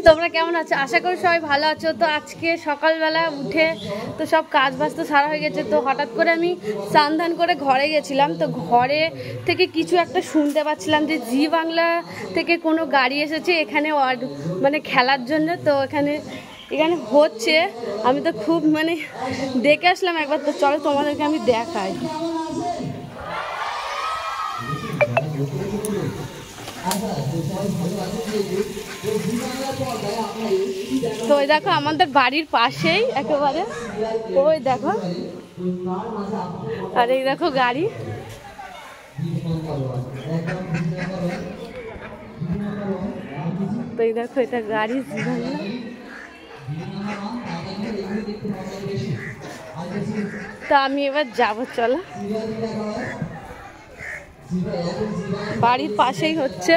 তোমরা কেমন আছো? আশা করি সবাই ভালো আছো। তো আজকে সকালবেলা উঠে তো সব কাজ বাজ তো সারা হয়ে গেছে। তো হঠাৎ করে আমি স্নান ধান করে ঘরে গেছিলাম। তো ঘরে থেকে কিছু একটা শুনতে পাচ্ছিলাম যে জি বাংলা থেকে কোনো গাড়ি এসেছে এখানে মানে খেলার জন্য। তো এখানে হচ্ছে, আমি তো খুব মানে দেখে আসলাম একবার। তো চলো তোমাদেরকে আমি দেখাই। তো ওই দেখো আমাদের বাড়ির পাশেই একেবারে, ওই দেখো, আর এই দেখো গাড়ি। তো এই দেখো এটা গাড়ি। তো আমি এবার যাবো, চলো। বাড়ির পাশেই হচ্ছে।